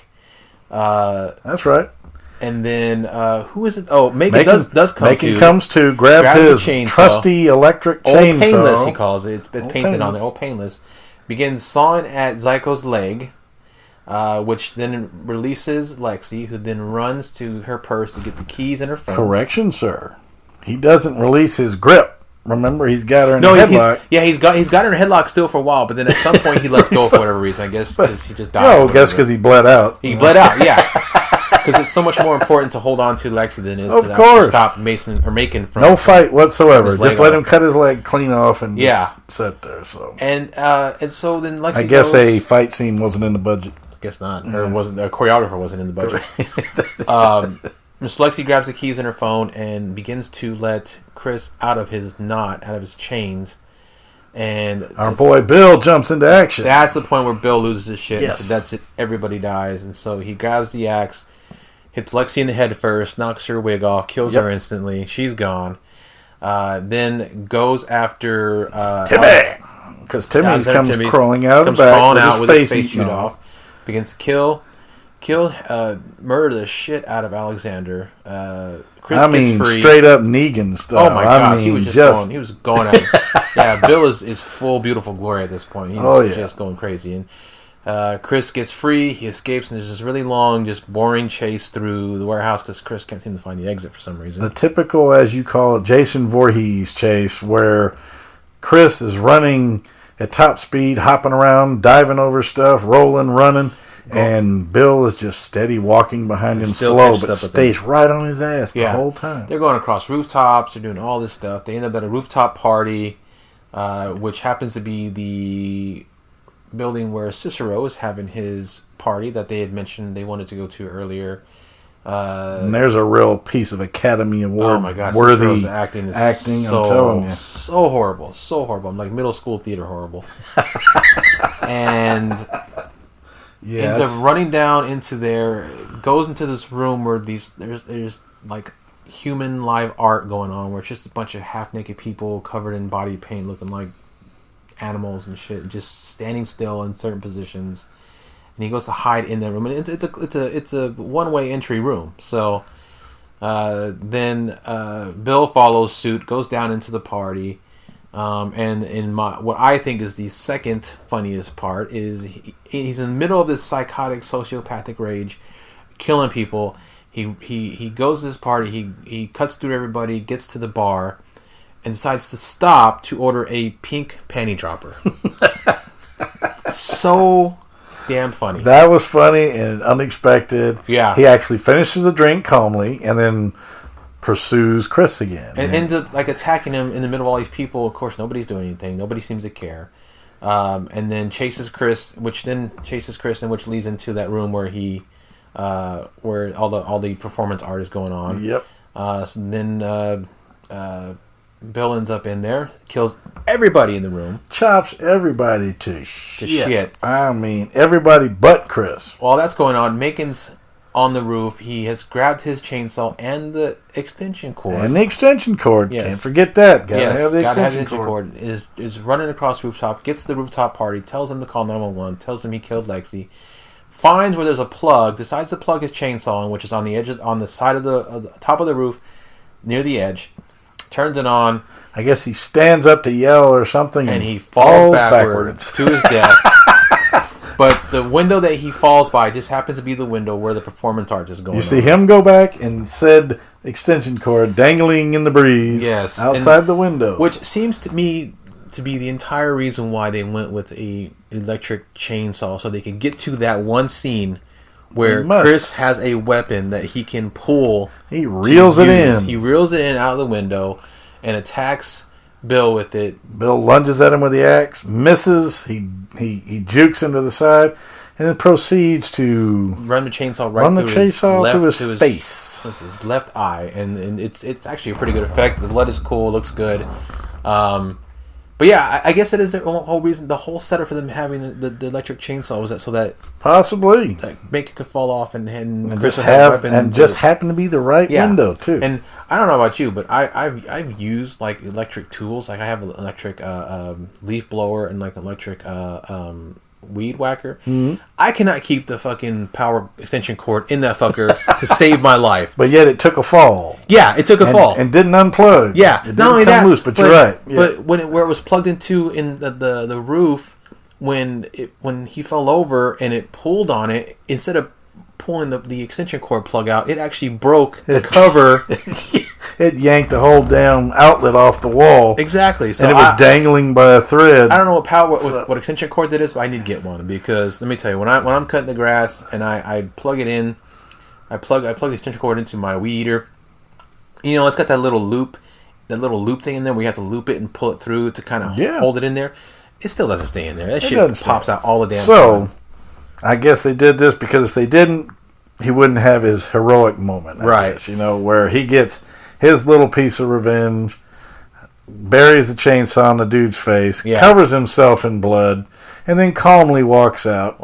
That's right. And then who is it? Oh, Macon does come Macon to. Comes to, grabs his trusty electric chainsaw. Old Painless, he calls it. It's painted on there. Old Painless. Begins sawing at Zyko's leg, which then releases Lexi, who then runs to her purse to get the keys in her phone. Correction, sir. He doesn't release his grip. Remember, he's got her in a headlock. He's got her in a headlock still for a while, but then at some point he lets go for whatever reason. I guess because he just died. No, I guess because he bled out. He bled out, yeah. Because it's so much more important to hold on to Lexi than it is to stop Macon from... No fight whatsoever. Just let him cut his leg clean off and just sit there. So and so then Lexi I guess a fight scene wasn't in the budget. Guess not. Or wasn't a choreographer wasn't in the budget. Miss Lexi grabs the keys in her phone and begins to let Chris out of his knot, out of his chains. And our boy Bill jumps into action. That's the point where Bill loses his shit. Yes. And so that's it. Everybody dies. And so he grabs the axe, hits Lexi in the head first, knocks her wig off, kills her instantly. She's gone. Then goes after Timmy. Because Timmy comes crawling out of the back with his face chewed off. Begins to murder the shit out of Alexander. Chris gets free. Straight up Negan stuff. Oh my gosh, he was just going at it. Yeah, Bill is full beautiful glory at this point. He's just going crazy. And Chris gets free. He escapes, and there's this really long, just boring chase through the warehouse because Chris can't seem to find the exit for some reason. The typical, as you call it, Jason Voorhees chase, where Chris is running at top speed, hopping around, diving over stuff, rolling, running. And Bill is just steady walking behind him slow, but stays right on his ass the whole time. They're going across rooftops. They're doing all this stuff. They end up at a rooftop party, which happens to be the building where Cicero is having his party that they had mentioned they wanted to go to earlier. And there's a real piece of Academy Award worthy acting. I'm telling you. So horrible. I'm like middle school theater horrible. And... ends up running down into there, goes into this room where there's like human live art going on, where it's just a bunch of half naked people covered in body paint, looking like animals and shit, just standing still in certain positions. And he goes to hide in that room, and it's a one-way entry room. So then Bill follows suit, goes down into the party. And in what I think is the second funniest part is he's in the middle of this psychotic sociopathic rage, killing people. He goes to this party. He cuts through everybody, gets to the bar, and decides to stop to order a pink panty dropper. So damn funny. That was funny and unexpected. Yeah. He actually finishes the drink calmly and then pursues Chris again. And ends up like attacking him in the middle of all these people. Of course, nobody's doing anything. Nobody seems to care. And then chases Chris, which leads into that room where where all the performance art is going on. Yep. So then Bill ends up in there, kills everybody in the room, chops everybody to shit. I mean, everybody but Chris. While that's going on, Macon's on the roof. He has grabbed his chainsaw and the extension cord. Yes. Can't forget that. Gotta have the extension cord. Is running across the rooftop, gets to the rooftop party, tells them to call 911, tells them he killed Lexi, finds where there's a plug, decides to plug his chainsaw in, which is on the side of the top of the roof, near the edge, turns it on. I guess he stands up to yell or something, and he falls backwards to his death. But the window that he falls by just happens to be the window where the performance art is going on. You see him go back and said extension cord dangling in the breeze outside the window. Which seems to me to be the entire reason why they went with a electric chainsaw, so they could get to that one scene where He must. Chris has a weapon that he can pull. He reels it in. He reels it in out of the window and attacks Bill with it. Bill lunges at him with the axe, misses. He jukes him to the side, and then proceeds to Run the chainsaw through his face. His left eye, and it's actually a pretty good effect. The blood is cool, looks good. But yeah, I guess that is the whole reason. The whole setup for them having the electric chainsaw was that so that possibly make it could fall off and just happen to be the right window too. And I don't know about you, but I've used like electric tools. Like I have an electric leaf blower and like an electric weed whacker. Mm-hmm. I cannot keep the fucking power extension cord in that fucker to save my life. But yet it took a fall. Yeah, it took a fall and didn't unplug. Yeah, it didn't not only come that, loose. But you're right. Yeah. But where it was plugged into in the roof, when he fell over and it pulled on it, instead of pulling the extension cord plug out, it actually broke the cover. It yanked the whole damn outlet off the wall. Exactly. So and it was dangling by a thread. I don't know what extension cord that is, but I need to get one because let me tell you, when I'm cutting the grass and I plug it in, I plug the extension cord into my weed eater. You know, it's got that little loop thing in there where you have to loop it and pull it through to kind of hold it in there. It still doesn't stay in there. That shit pops out all the damn time. I guess they did this because if they didn't, he wouldn't have his heroic moment. I guess, you know, where he gets his little piece of revenge, buries the chainsaw in the dude's face, covers himself in blood, and then calmly walks out.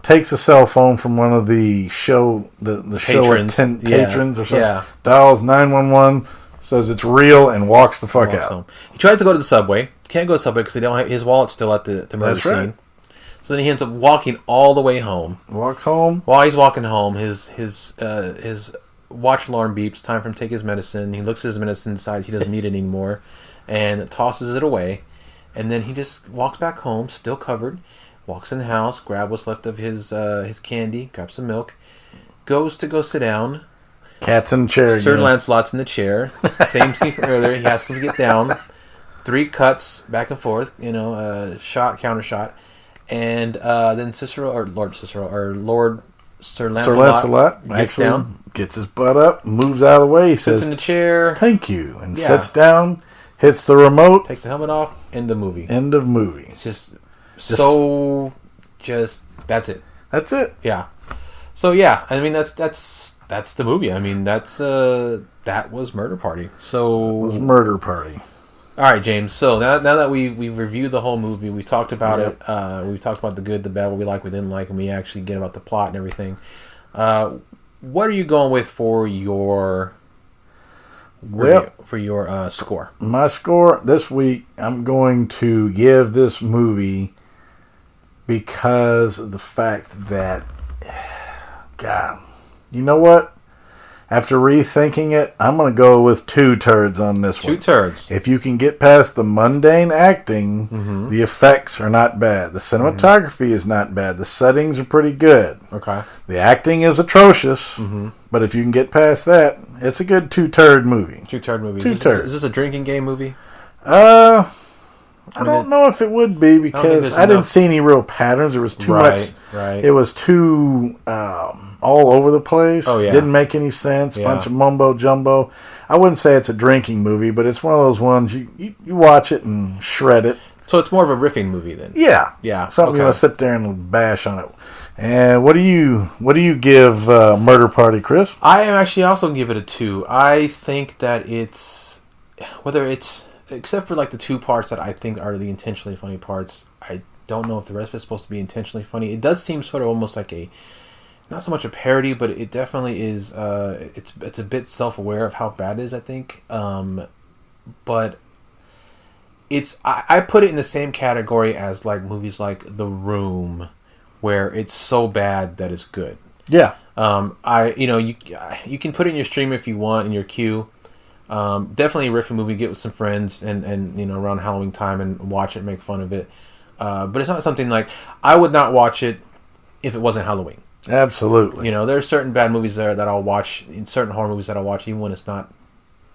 Takes a cell phone from one of the show patrons or something. Dials 911, says it's real, and walks the fuck out. Home. He tries to go to the subway. Can't go to the subway because his wallet's still at the murder scene. Right. So then he ends up walking all the way home. Walks home. While he's walking home, his watch alarm beeps. Time for him to take his medicine. He looks at his medicine, decides he doesn't need it anymore, and tosses it away. And then he just walks back home, still covered. Walks in the house, grabs what's left of his candy, grabs some milk, goes to go sit down. Cat's in the chair. Sir Lancelot's in the chair. Same scene from earlier. He has to get down. 3 cuts back and forth. You know, shot, counter shot. And then Lord Sir Lancelot gets down, gets his butt up, moves out of the way. He sits says, in the chair, "Thank you," and sits down, hits the remote, takes the helmet off. End of movie. End of movie. It's just that's it. That's it. Yeah. So yeah, I mean that's the movie. I mean that was Murder Party. So it was Murder Party. All right, James. So now that we've reviewed the whole movie, we talked about it. We talked about the good, the bad, what we like, we didn't like, and we actually get about the plot and everything. What are you going with for your score? My score this week, I'm going to give this movie because of the fact that, God, you know what? After rethinking it, I'm going to go with 2 turds on this one. 2 turds. If you can get past the mundane acting, the effects are not bad. The cinematography is not bad. The settings are pretty good. Okay. The acting is atrocious, but if you can get past that, it's a good 2-turd movie. 2-turd movie. Is this a drinking game movie? I don't know if it would be because I didn't see any real patterns. There was too much. Right. It was too all over the place. Oh, yeah. Didn't make any sense. Bunch of mumbo jumbo. I wouldn't say it's a drinking movie, but it's one of those ones you watch it and shred it. So it's more of a riffing movie then. Yeah. Something you want to sit there and bash on it. And what do you give Murder Party, Chris? I am actually also going to give it a 2. I think that it's except for like the 2 parts that I think are the intentionally funny parts, I don't know if the rest of it's supposed to be intentionally funny. It does seem sort of almost like not so much a parody, but it definitely is. It's a bit self-aware of how bad it is, I think. But I put it in the same category as like movies like The Room, where it's so bad that it's good. Yeah. You can put it in your stream if you want in your queue. Definitely a riffing movie. Get with some friends and around Halloween time and watch it, make fun of it. But it's not something like I would not watch it if it wasn't Halloween. Absolutely. There are certain bad movies there that I'll watch, certain horror movies that I'll watch even when it's not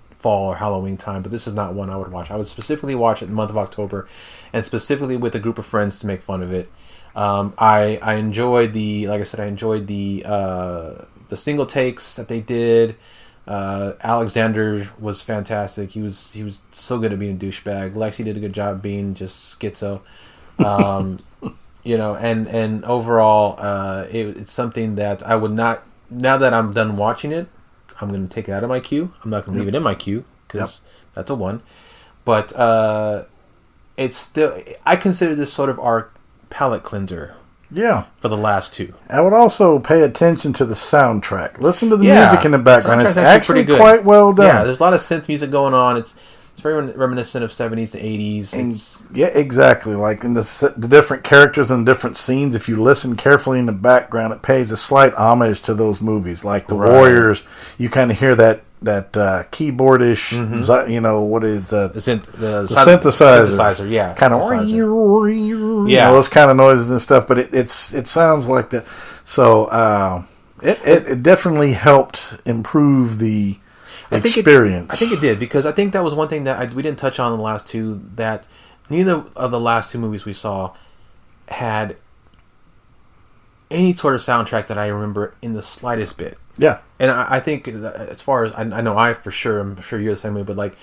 fall or Halloween time. But this is not one I would watch. I would specifically watch it in the month of October, and specifically with a group of friends to make fun of it. I enjoyed like I said, I enjoyed the single takes that they did. Alexander was fantastic. He was so good at being a douchebag. Lexi did a good job being just schizo. And overall, it's something that I would not. Now that I'm done watching it, I'm going to take it out of my queue. I'm not going to leave it in my queue because that's a 1. But it's still. I consider this sort of our palate cleanser. Yeah. For the last 2. I would also pay attention to the soundtrack. Listen to the music in the background. It's actually pretty good. Quite well done. Yeah, there's a lot of synth music going on. It's very reminiscent of 70s to 80s. Yeah, exactly. Like in the different characters and different scenes, if you listen carefully in the background, it pays a slight homage to those movies. Like the Warriors, you kind of hear that keyboardish, what is the synthesizer? Yeah, kind of those kind of noises and stuff. But it sounds like that. So it definitely helped improve the experience. I think it did, because I think that was one thing that we didn't touch on in the last 2. That neither of the last 2 movies we saw had any sort of soundtrack that I remember in the slightest bit. Yeah. And I think that as far as I know, I'm sure you're the same way, but like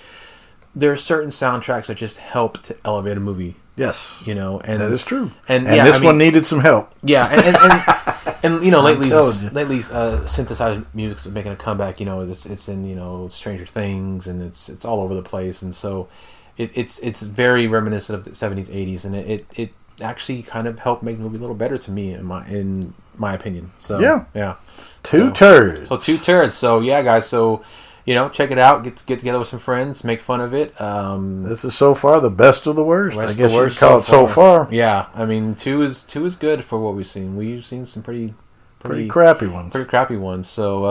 there are certain soundtracks that just help to elevate a movie. Yes, and that is true. And this one needed some help. Yeah, and lately synthesized music's making a comeback. It's in Stranger Things, and it's all over the place, and so it's very reminiscent of the 70s, 80s, and it actually kind of helped make the movie a little better to me in my opinion. So yeah. Two turds. So 2 turds. So yeah, guys. So check it out. Get together with some friends. Make fun of it. This is so far the best of the worst. I guess you call it so far. Yeah, I mean 2 is good for what we've seen. We've seen some pretty crappy ones. Pretty crappy ones. So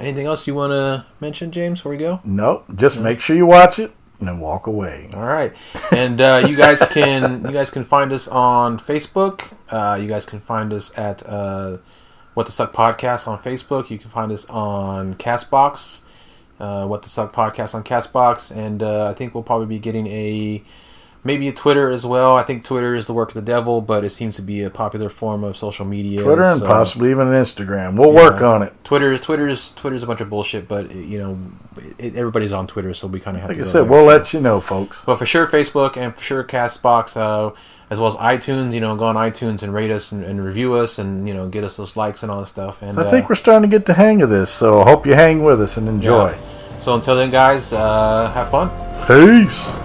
anything else you want to mention, James, before we go? Nope. Just make sure you watch it and then walk away. All right. And you guys can find us on Facebook. You guys can find us at What the Suck Podcast on Facebook. You can find us on Castbox. What the Suck Podcast on Castbox, and I think we'll probably be getting maybe a Twitter as well. I think Twitter is the work of the devil, but it seems to be a popular form of social media. Twitter and possibly even Instagram. We'll work on it. Twitter's a bunch of bullshit, but everybody's on Twitter, so we kind of have to. Like I said, we'll let you know, folks. But for sure, Facebook and for sure, Castbox, as well as iTunes. Go on iTunes and rate us and review us, and get us those likes and all that stuff. And so I think we're starting to get the hang of this. So I hope you hang with us and enjoy. Yeah. So until then, guys, have fun. Peace.